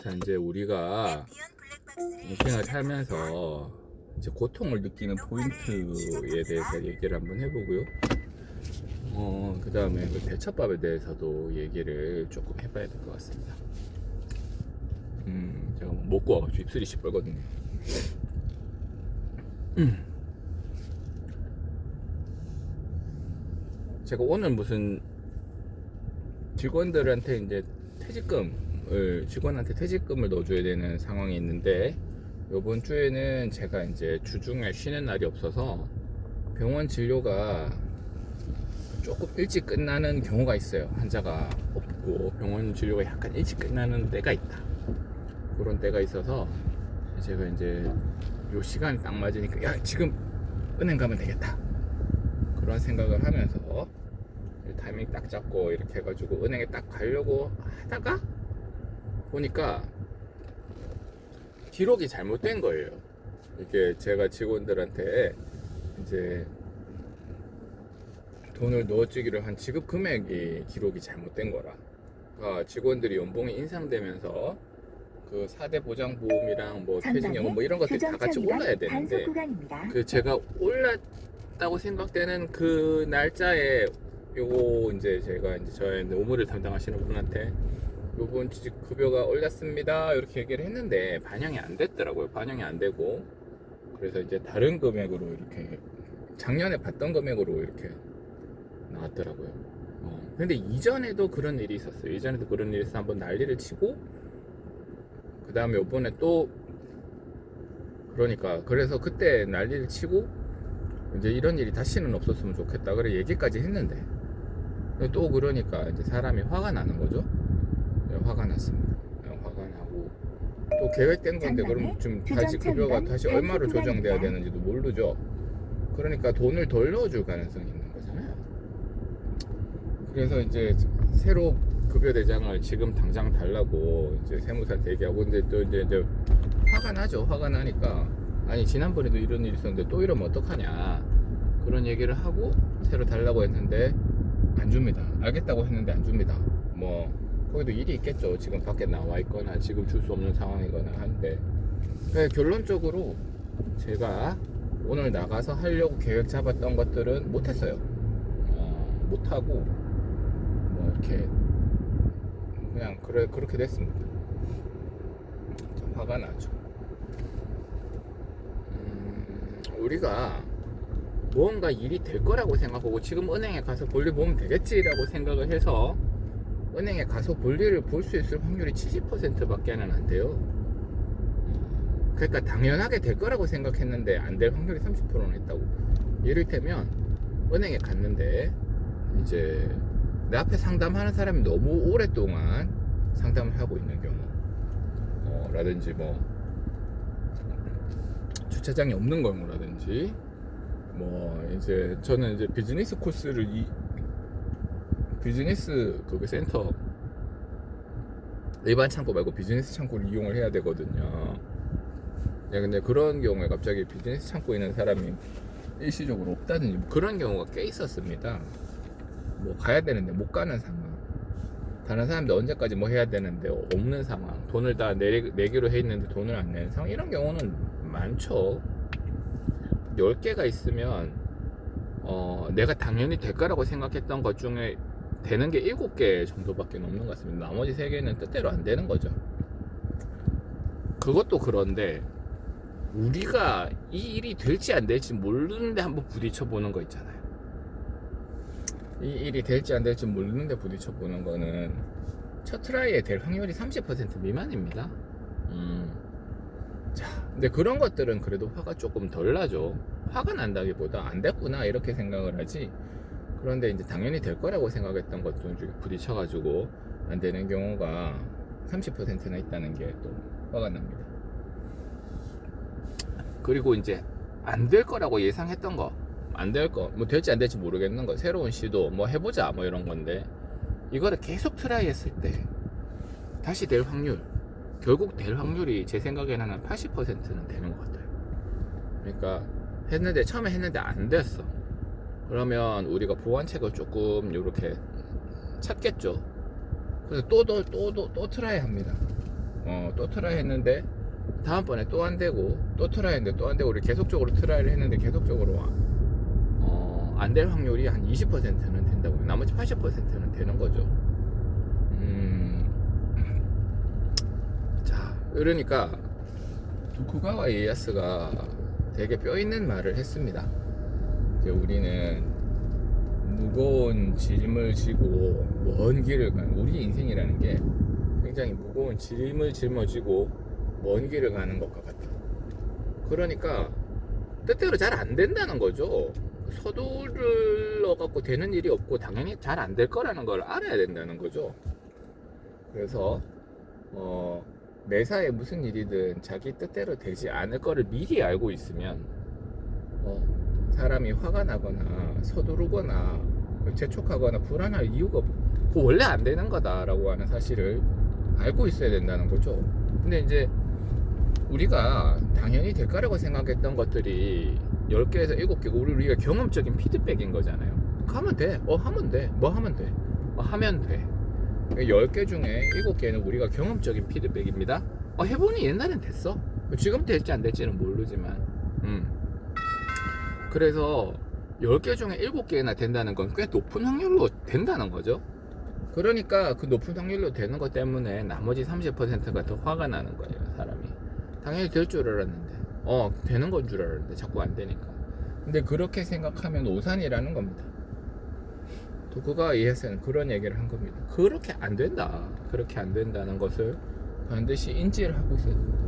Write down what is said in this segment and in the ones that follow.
자, 이제 우리가 인생을 살면서 이제 고통을 느끼는 포인트에 대해서 얘기를 한번 해보고요. 그 다음에 그 대처법에 대해서도 얘기를 조금 해봐야 될 것 같습니다. 제가 먹고 와가지고 입술이 시뻘거든요. 제가 오늘 무슨 직원들한테 이제 직원한테 퇴직금을 넣어줘야 되는 상황이 있는데, 요번 주에는 제가 이제 주중에 쉬는 날이 없어서 병원 진료가 조금 일찍 끝나는 경우가 있어요. 환자가 없고 병원 진료가 약간 일찍 끝나는 때가 있다. 그런 때가 있어서 제가 이제 요 시간이 딱 맞으니까 야, 지금 은행 가면 되겠다, 그런 생각을 하면서 타이밍 딱 잡고 이렇게 해가지고 은행에 딱 가려고 하다가 보니까 기록이 잘못된 거예요. 이게 제가 직원들한테 이제 돈을 넣어주기로 한 지급 금액이 기록이 잘못된 거라. 그러니까 직원들이 연봉이 인상되면서 그 4대 보장보험이랑 뭐 퇴직연금 뭐 이런 것들이 다 같이 올라야 되는데, 그 제가 올랐다고 생각되는 그 날짜에 요거 이제 제가 이제 저의 노무를 담당하시는 분한테 요번 급여가 올랐습니다 이렇게 얘기를 했는데 반영이 안 됐더라고요. 반영이 안 되고, 그래서 이제 다른 금액으로 이렇게 작년에 받던 금액으로 이렇게 나왔더라고요. 근데 이전에도 그런 일이 있었어요. 이전에도 그런 일이 있어서 한번 난리를 치고, 그 다음에 요번에 또 그러니까 그래서 그때 난리를 치고 이제 이런 일이 다시는 없었으면 좋겠다 그래 얘기까지 했는데, 또 그러니까 이제 사람이 화가 나는 거죠. 화가 났습니다. 화가 나고 또 계획된 건데 그럼 좀 다시 급여가 다시 얼마로 조정돼야 되는지도 모르죠. 그러니까 돈을 덜 넣어줄 가능성이 있는 거잖아요. 그래서 이제 새로 급여 대장을 지금 당장 달라고 이제 세무사한테 얘기하고, 근데 또 이제 화가 나죠. 화가 나니까 아니 지난번에도 이런 일이 있었는데 또 이러면 어떡하냐, 그런 얘기를 하고 새로 달라고 했는데 안 줍니다. 알겠다고 했는데 안 줍니다. 뭐 거기도 일이 있겠죠. 지금 밖에 나와 있거나 지금 줄 수 없는 상황이거나 한데, 결론적으로 제가 오늘 나가서 하려고 계획 잡았던 것들은 못했어요. 못하고 뭐 이렇게 그냥 그렇게 됐습니다. 좀 화가 나죠. 우리가 무언가 일이 될 거라고 생각하고 지금 은행에 가서 볼일 보면 되겠지라고 생각을 해서 은행에 가서 볼일을 볼 수 있을 확률이 70%밖에는 안 돼요. 그러니까 당연하게 될 거라고 생각했는데 안 될 확률이 30%나 있다고. 이를테면 은행에 갔는데 이제 내 앞에 상담하는 사람이 너무 오랫동안 상담을 하고 있는 경우, 라든지 뭐 주차장이 없는 경우라든지, 뭐 이제 저는 이제 비즈니스 코스를 비즈니스 그 센터 일반 창고 말고 비즈니스 창고를 이용을 해야 되거든요. 근데 그런 경우에 갑자기 비즈니스 창고에 있는 사람이 일시적으로 없다든지 뭐 그런 경우가 꽤 있었습니다. 뭐 가야 되는데 못 가는 상황, 다른 사람들 언제까지 뭐 해야 되는데 없는 상황, 돈을 다 내기로 해 있는데 돈을 안 내는 상황, 이런 경우는 많죠. 10개가 있으면 내가 당연히 될 거라고 생각했던 것 중에 되는 게 7개 정도밖에 없는 것 같습니다. 나머지 3개는 뜻대로 안 되는 거죠. 그것도 그런데 우리가 이 일이 될지 안 될지 모르는데 한번 부딪혀 보는 거 있잖아요. 이 일이 될지 안 될지 모르는데 부딪혀 보는 거는 첫 트라이에 될 확률이 30% 미만입니다. 자, 근데 그런 것들은 그래도 화가 조금 덜 나죠. 화가 난다기보다 안 됐구나 이렇게 생각을 하지. 그런데 이제 당연히 될 거라고 생각했던 것들 중에 부딪혀가지고 안 되는 경우가 30%나 있다는 게 또 화가 납니다. 그리고 이제 안 될 거라고 예상했던 거, 안 될 거, 뭐 될지 안 될지 모르겠는 거, 새로운 시도, 뭐 해보자, 뭐 이런 건데, 이거를 계속 트라이 했을 때 다시 될 확률, 결국 될 확률이 제 생각에는 한 80%는 되는 것 같아요. 그러니까 처음에 했는데 안 됐어. 그러면 우리가 보완책을 조금 이렇게 찾겠죠. 그래서 또 트라이 합니다. 또 트라이 했는데 다음번에 또 안 되고, 또 트라이 했는데 또 안 되고, 우리 계속적으로 트라이를 했는데 계속적으로 안 될 확률이 한 20%는 된다고. 나머지 80%는 되는 거죠. 자, 그러니까 도쿠가와 이에야스가 되게 뼈 있는 말을 했습니다. 이제 우리는 무거운 짐을 지고 먼 길을 가는, 우리 인생이라는 게 굉장히 무거운 짐을 짊어지고 먼 길을 가는 것과 같다. 그러니까 뜻대로 잘 안 된다는 거죠. 서둘러 갖고 되는 일이 없고 당연히 잘 안 될 거라는 걸 알아야 된다는 거죠. 그래서 매사에 무슨 일이든 자기 뜻대로 되지 않을 거를 미리 알고 있으면 사람이 화가 나거나 서두르거나 재촉하거나 불안할 이유가 없고, 원래 안 되는 거다라고 하는 사실을 알고 있어야 된다는 거죠. 근데 이제 우리가 당연히 될 거라고 생각했던 것들이 10개에서 7개고, 우리가 경험적인 피드백인 거잖아요. 하면 돼. 하면 돼. 뭐 하면 돼. 하면 돼. 10개 중에 7개는 우리가 경험적인 피드백입니다. 해보니 옛날엔 됐어. 지금 될지 안 될지는 모르지만. 그래서 10개 중에 7개나 된다는 건 꽤 높은 확률로 된다는 거죠. 그러니까 그 높은 확률로 되는 것 때문에 나머지 30%가 더 화가 나는 거예요, 사람이. 당연히 될 줄 알았는데, 되는 건 줄 알았는데 자꾸 안 되니까. 근데 그렇게 생각하면 오산이라는 겁니다. 도쿠가와 이에야스는 그런 얘기를 한 겁니다. 그렇게 안 된다. 그렇게 안 된다는 것을 반드시 인지를 하고 있어야 됩니다.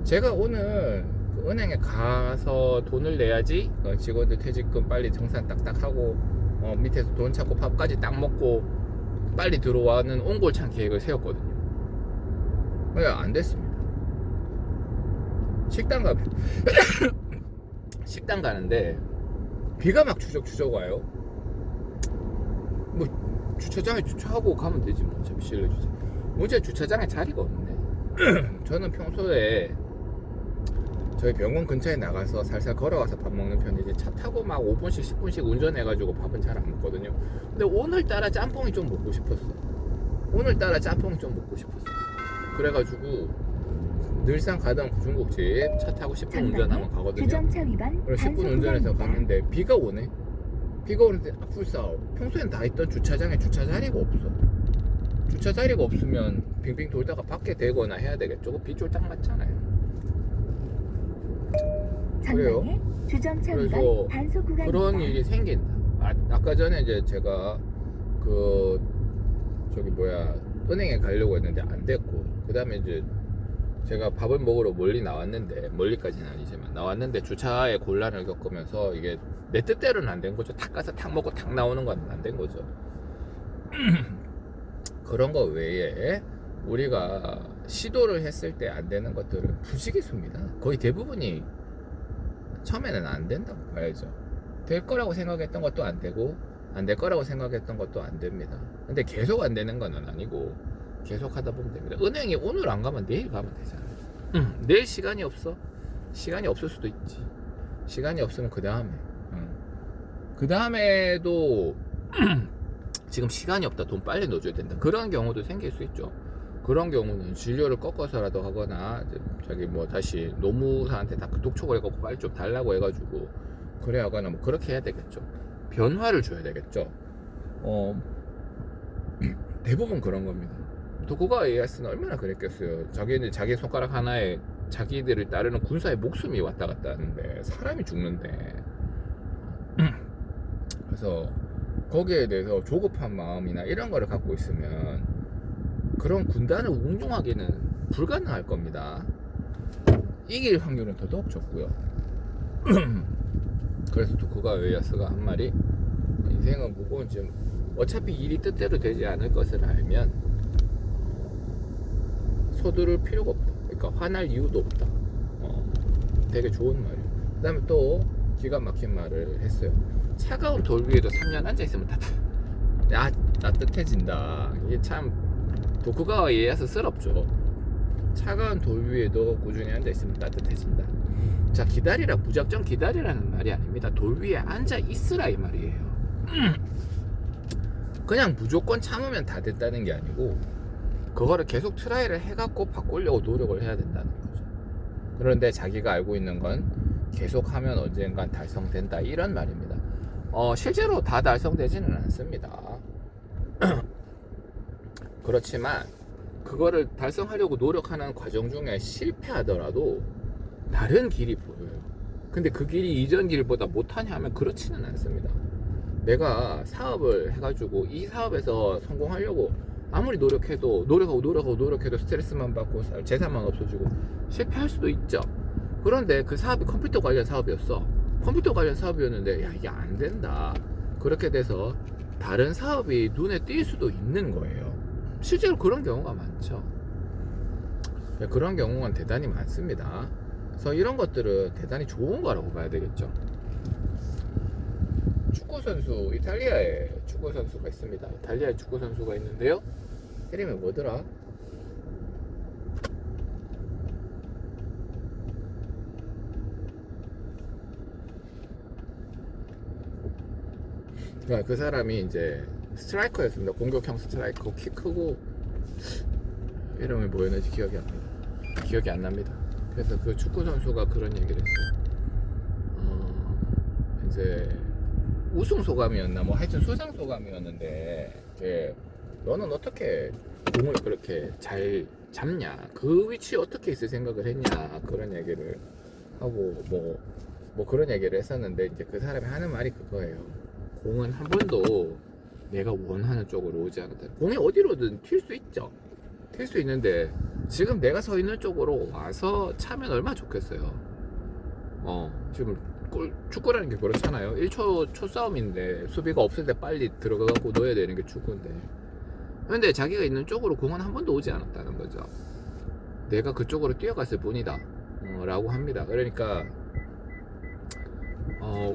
제가 오늘 그 은행에 가서 돈을 내야지 직원들 퇴직금 빨리 정산 딱딱 하고 밑에서 돈 찾고 밥까지 딱 먹고 빨리 들어와는 옹골찬 계획을 세웠거든요. 안 됐습니다. 식당 가는데 비가 막 추적추적 와요. 뭐 주차장에 주차하고 가면 되지 뭐. 어차피 실내 주차. 문제 주차장에 자리가 없네. 저는 평소에 저희 병원 근처에 나가서 살살 걸어가서 밥 먹는 편이지, 차 타고 막 5분씩 10분씩 운전해가지고 밥은 잘 안 먹거든요. 근데 오늘따라 짬뽕이 좀 먹고 싶었어. 그래가지고 늘상 가던 중국집 차 타고 10분 운전하면 가거든요. 그래서 10분 운전해서 갔는데 비가 오네. 비가 오는데 불싸워. 평소엔 다 있던 주차장에 주차 자리가 없어. 주차 자리가 없으면 빙빙 돌다가 밖에 대거나 해야 되겠죠. 비 쫄딱 맞잖아요. 그래요. 그래서 그런 일이 생긴다. 아까 전에 이제 제가 은행에 가려고 했는데 안 됐고, 그 다음에 이제 제가 밥을 먹으러 멀리 나왔는데, 멀리까지는 아니지만 나왔는데 주차에 곤란을 겪으면서 이게 내 뜻대로는 안 된 거죠. 탁 가서 탁 먹고 탁 나오는 건 안 된 거죠. 그런 거 외에 우리가 시도를 했을 때 안 되는 것들은 부지기수입니다. 거의 대부분이 처음에는 안 된다고 봐야죠. 될 거라고 생각했던 것도 안 되고, 안 될 거라고 생각했던 것도 안 됩니다. 근데 계속 안 되는 건 아니고 계속 하다 보면 됩니다. 은행에 오늘 안 가면 내일 가면 되잖아요. 내일 시간이 없어? 시간이 없을 수도 있지. 시간이 없으면 그 다음에도 지금 시간이 없다, 돈 빨리 넣어줘야 된다, 그런 경우도 생길 수 있죠. 그런 경우는 진료를 꺾어서라도 하거나 다시 노무사한테 다 독촉을 해갖고 빨리 좀 달라고 해가지고 그래 하거나 뭐 그렇게 해야 되겠죠. 변화를 줘야 되겠죠. 대부분 그런 겁니다. 도쿠가와 이에야스는 얼마나 그랬겠어요. 자기 손가락 하나에 자기들을 따르는 군사의 목숨이 왔다 갔다 하는데, 사람이 죽는데. 그래서 거기에 대해서 조급한 마음이나 이런 거를 갖고 있으면 그런 군단을 운용하기는 불가능할 겁니다. 이길 확률은 더더욱 적고요. 그래서 도쿠가와 이에야스가 한 말이, 인생은 무거운 짐, 어차피 일이 뜻대로 되지 않을 것을 알면 서두를 필요가 없다. 그러니까 화날 이유도 없다. 되게 좋은 말이에요. 그 다음에 또 기가 막힌 말을 했어요. 차가운 돌 위에도 3년 앉아있으면 따뜻해진다. 이게 참 도쿠가와 이에야스 스럽죠. 차가운 돌 위에도 꾸준히 앉아있으면 따뜻해진다. 자, 기다리라, 무작정 기다리라는 말이 아닙니다. 돌 위에 앉아 있으라 이 말이에요. 그냥 무조건 참으면 다 됐다는 게 아니고, 그거를 계속 트라이를 해갖고 바꾸려고 노력을 해야 된다는 거죠. 그런데 자기가 알고 있는 건 계속하면 언젠간 달성된다, 이런 말입니다. 실제로 다 달성되지는 않습니다. 그렇지만 그거를 달성하려고 노력하는 과정 중에 실패하더라도 다른 길이 보여요. 근데 그 길이 이전 길보다 못하냐 하면 그렇지는 않습니다. 내가 사업을 해가지고 이 사업에서 성공하려고 아무리 노력해도 스트레스만 받고 재산만 없어지고 실패할 수도 있죠. 그런데 그 사업이 컴퓨터 관련 사업이었어. 컴퓨터 관련 사업이었는데 야, 이게 안 된다. 그렇게 돼서 다른 사업이 눈에 띌 수도 있는 거예요. 실제로 그런 경우가 많죠. 그런 경우가 대단히 많습니다. 그래서 이런 것들은 대단히 좋은 거라고 봐야 되겠죠. 축구선수, 이탈리아에 축구선수가 있습니다. 이탈리아에 축구선수가 있는데요, 이름이 뭐더라? 그 사람이 이제 스트라이커였습니다. 공격형 스트라이커, 키 크고, 이름이 뭐였는지 기억이 안 납니다. 그래서 그 축구 선수가 그런 얘기를 했어요. 이제 우승 소감이었나 뭐 하여튼 수상 소감이었는데, 이제 너는 어떻게 공을 그렇게 잘 잡냐, 그 위치 어떻게 있을 생각을 했냐, 그런 얘기를 하고 뭐 그런 얘기를 했었는데, 이제 그 사람이 하는 말이 그거예요. 공은 한 번도 내가 원하는 쪽으로 오지 않았다. 공이 어디로든 튈 수 있죠. 튈 수 있는데 지금 내가 서 있는 쪽으로 와서 차면 얼마나 좋겠어요. 지금 축구라는 게 그렇잖아요. 1초 초싸움인데 수비가 없을 때 빨리 들어가고 넣어야 되는 게 축구인데, 근데 자기가 있는 쪽으로 공은 한 번도 오지 않았다는 거죠. 내가 그쪽으로 뛰어갔을 뿐이다 라고 합니다. 그러니까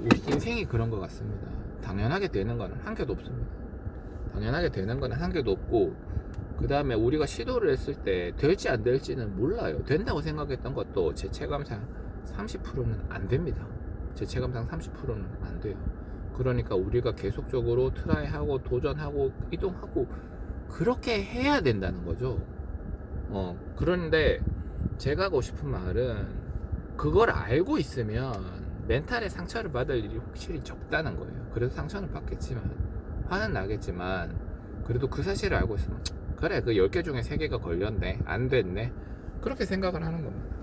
우리 인생이 그런 것 같습니다. 당연하게 되는 거는 한 개도 없습니다. 당연하게 되는 거는 한 개도 없고, 그 다음에 우리가 시도를 했을 때 될지 안 될지는 몰라요. 된다고 생각했던 것도 제 체감상 30%는 안 됩니다. 제 체감상 30%는 안 돼요. 그러니까 우리가 계속적으로 트라이하고 도전하고 이동하고 그렇게 해야 된다는 거죠. 그런데 제가 하고 싶은 말은, 그걸 알고 있으면 멘탈에 상처를 받을 일이 확실히 적다는 거예요. 그래도 상처는 받겠지만, 화는 나겠지만, 그래도 그 사실을 알고 있으면 그래, 그 10개 중에 3개가 걸렸네, 안 됐네, 그렇게 생각을 하는 겁니다.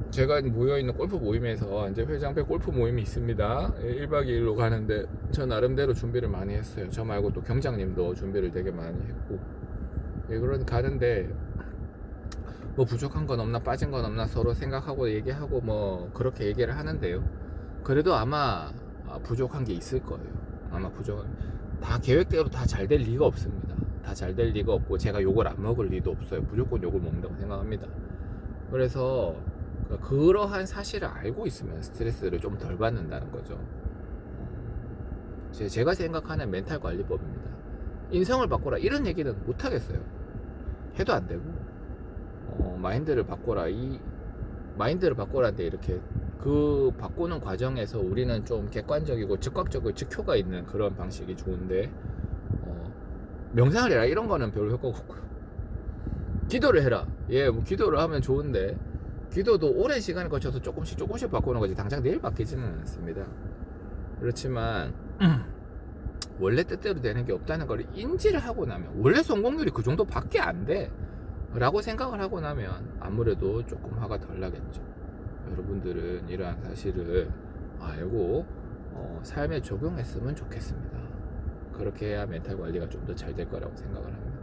제가 모여있는 골프 모임에서 이제 회장배 골프 모임이 있습니다. 1박 2일로 가는데 저 나름대로 준비를 많이 했어요. 저 말고 또 경장님도 준비를 되게 많이 했고, 그런 가는데 뭐 부족한 건 없나 빠진 건 없나 서로 생각하고 얘기하고 뭐 그렇게 얘기를 하는데요, 그래도 아마 부족한 게 있을 거예요. 아마 다 계획대로 다 잘 될 리가 없습니다. 다 잘 될 리가 없고 제가 욕을 안 먹을 리도 없어요. 무조건 욕을 먹는다고 생각합니다. 그래서 그러한 사실을 알고 있으면 스트레스를 좀 덜 받는다는 거죠. 제가 생각하는 멘탈 관리법입니다. 인성을 바꿔라 이런 얘기는 못 하겠어요. 해도 안 되고, 마인드를 바꿔라, 이 마인드를 바꿔라는데, 이렇게 그 바꾸는 과정에서 우리는 좀 객관적이고 즉각적이고 즉효가 있는 그런 방식이 좋은데, 명상을 해라 이런 거는 별로 효과가 없고요. 기도를 해라, 뭐 기도를 하면 좋은데, 기도도 오랜 시간을 거쳐서 조금씩 바꾸는 거지 당장 내일 바뀌지는 않습니다. 그렇지만 원래 뜻대로 되는 게 없다는 걸 인지를 하고 나면, 원래 성공률이 그 정도밖에 안 돼 라고 생각을 하고 나면 아무래도 조금 화가 덜 나겠죠. 여러분들은 이러한 사실을 알고 삶에 적용했으면 좋겠습니다. 그렇게 해야 멘탈 관리가 좀 더 잘 될 거라고 생각을 합니다.